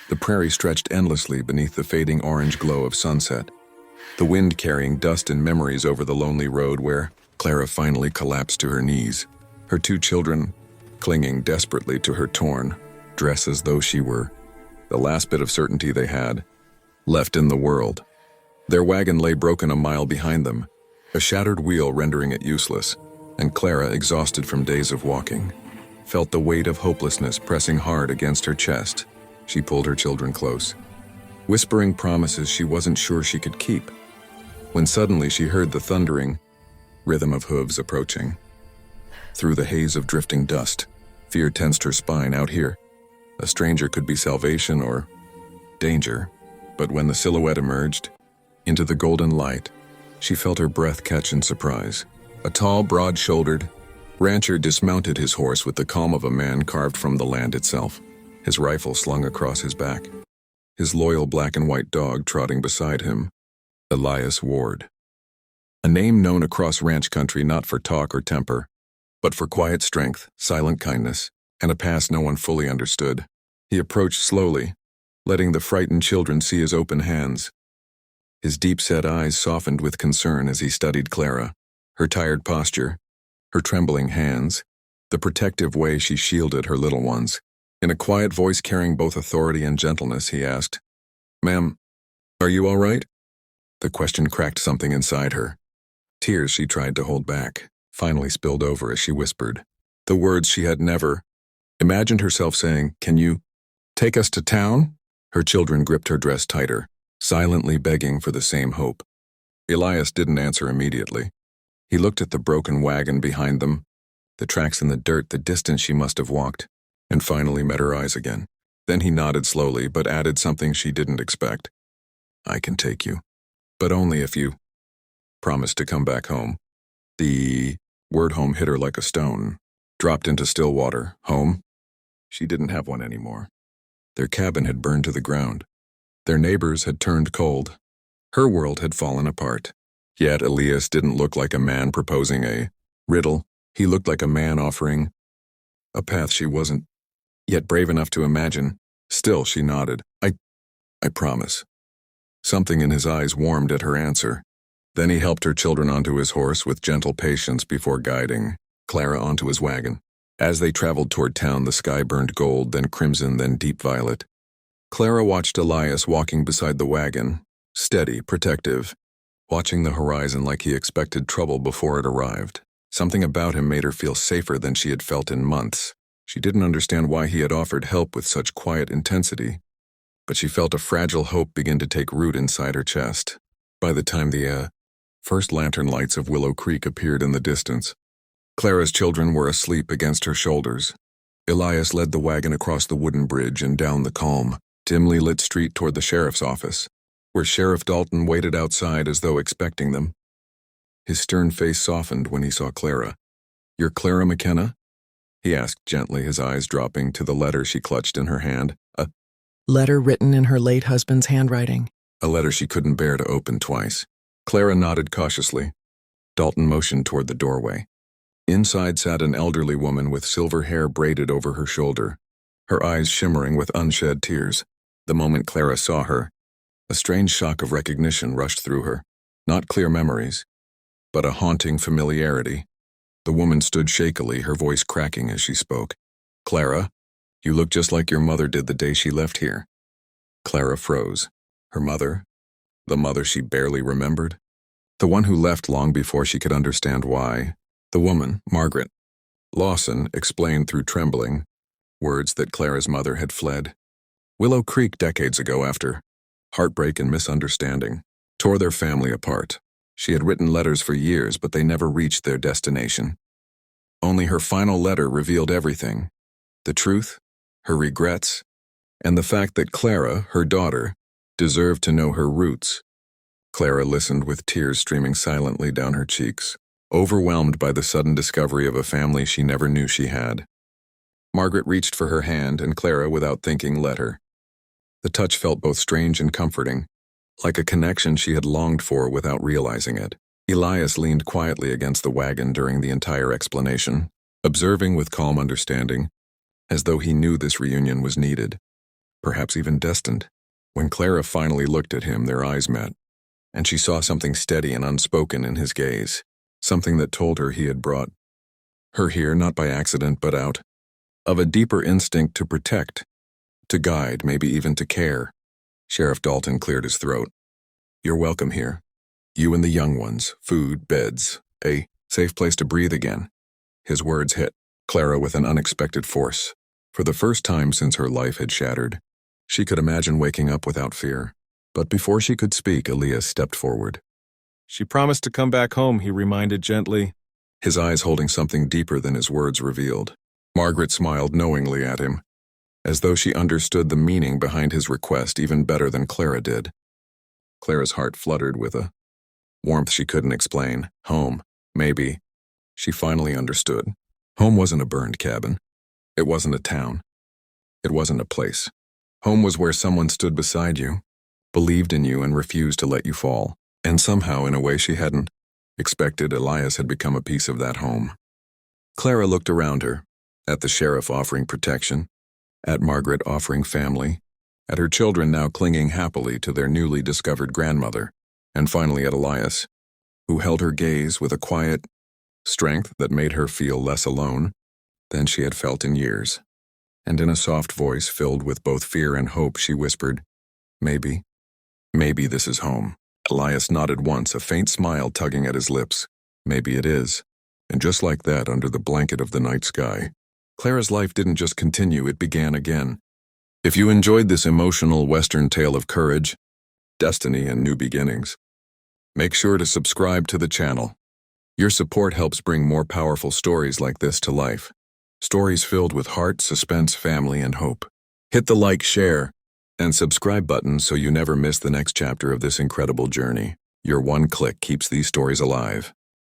The prairie stretched endlessly beneath the fading orange glow of sunset, the wind carrying dust and memories over the lonely road where Clara finally collapsed to her knees, her two children clinging desperately to her torn dress as though she were the last bit of certainty they had left in the world. Their wagon lay broken a mile behind them, a shattered wheel rendering it useless, and Clara, exhausted from days of walking, felt the weight of hopelessness pressing hard against her chest. She pulled her children close, whispering promises she wasn't sure she could keep, when suddenly she heard the thundering rhythm of hooves approaching. Through the haze of drifting dust, fear tensed her spine. Out here, a stranger could be salvation or danger, but when the silhouette emerged into the golden light, she felt her breath catch in surprise. A tall, broad-shouldered rancher dismounted his horse with the calm of a man carved from the land itself, his rifle slung across his back, his loyal black and white dog trotting beside him, Elias Ward. A name known across ranch country not for talk or temper, but for quiet strength, silent kindness, and a past no one fully understood. He approached slowly, letting the frightened children see his open hands. His deep-set eyes softened with concern as he studied Clara, her tired posture, her trembling hands, the protective way she shielded her little ones. In a quiet voice carrying both authority and gentleness, he asked, "Ma'am, are you all right?" The question cracked something inside her. Tears she tried to hold back finally spilled over as she whispered the words she had never imagined herself saying, "Can you take us to town?" Her children gripped her dress tighter, silently begging for the same hope. Elias didn't answer immediately. He looked at the broken wagon behind them, the tracks in the dirt, the distance she must have walked, and finally met her eyes again. Then he nodded slowly, but added something she didn't expect. "I can take you, but only if you promise to come back home." The word home hit her like a stone, dropped into still water. Home? She didn't have one anymore. Their cabin had burned to the ground. Their neighbors had turned cold. Her world had fallen apart. Yet Elias didn't look like a man proposing a riddle. He looked like a man offering a path she wasn't yet brave enough to imagine. Still, she nodded. I promise." Something in his eyes warmed at her answer. Then he helped her children onto his horse with gentle patience before guiding Clara onto his wagon. As they traveled toward town, the sky burned gold, then crimson, then deep violet. Clara watched Elias walking beside the wagon, steady, protective, watching the horizon like he expected trouble before it arrived. Something about him made her feel safer than she had felt in months. She didn't understand why he had offered help with such quiet intensity, but she felt a fragile hope begin to take root inside her chest. By the time the first lantern lights of Willow Creek appeared in the distance, Clara's children were asleep against her shoulders. Elias led the wagon across the wooden bridge and down the calm, dimly lit street toward the sheriff's office, where Sheriff Dalton waited outside as though expecting them. His stern face softened when he saw Clara. "You're Clara McKenna?" he asked gently, his eyes dropping to the letter she clutched in her hand. A letter written in her late husband's handwriting. A letter she couldn't bear to open twice. Clara nodded cautiously. Dalton motioned toward the doorway. Inside sat an elderly woman with silver hair braided over her shoulder, her eyes shimmering with unshed tears. The moment Clara saw her, a strange shock of recognition rushed through her. Not clear memories, but a haunting familiarity. The woman stood shakily, her voice cracking as she spoke. "Clara, you look just like your mother did the day she left here." Clara froze. Her mother? The mother she barely remembered? The one who left long before she could understand why. The woman, Margaret. Lawson explained through trembling words that Clara's mother had fled Willow Creek decades ago after heartbreak and misunderstanding tore their family apart. She had written letters for years, but they never reached their destination. Only her final letter revealed everything: the truth, her regrets, and the fact that Clara, her daughter, deserved to know her roots. Clara listened with tears streaming silently down her cheeks, overwhelmed by the sudden discovery of a family she never knew she had. Margaret reached for her hand, and Clara, without thinking, let her. The touch felt both strange and comforting, like a connection she had longed for without realizing it. Elias leaned quietly against the wagon during the entire explanation, observing with calm understanding, as though he knew this reunion was needed. perhaps even destined. When Clara finally looked at him, their eyes met, and she saw something steady and unspoken in his gaze, something that told her he had brought her here not by accident but out of a deeper instinct to protect, to guide, maybe even to care. Sheriff Dalton cleared his throat. "You're welcome here. You and the young ones, food, beds, a safe place to breathe again." His words hit Clara with an unexpected force. For the first time since her life had shattered, she could imagine waking up without fear. But before she could speak, Elias stepped forward. "She promised to come back home," he reminded gently. His eyes holding something deeper than his words revealed. Margaret smiled knowingly at him, as though she understood the meaning behind his request even better than Clara did. Clara's heart fluttered with a warmth she couldn't explain. Home, maybe. She finally understood. Home wasn't a burned cabin. It wasn't a town. It wasn't a place. Home was where someone stood beside you, believed in you, and refused to let you fall. And somehow, in a way she hadn't expected, Elias had become a piece of that home. Clara looked around her, at the sheriff offering protection, at Margaret offering family, at her children now clinging happily to their newly discovered grandmother, and finally at Elias, who held her gaze with a quiet strength that made her feel less alone than she had felt in years. And in a soft voice filled with both fear and hope, she whispered, "Maybe this is home." Elias nodded once, a faint smile tugging at his lips. Maybe it is. And just like that, under the blanket of the night sky, Clara's life didn't just continue, it began again. If you enjoyed this emotional Western tale of courage, destiny, and new beginnings, make sure to subscribe to the channel. Your support helps bring more powerful stories like this to life. Stories filled with heart, suspense, family, and hope. Hit the like, share, and subscribe button so you never miss the next chapter of this incredible journey. Your one click keeps these stories alive.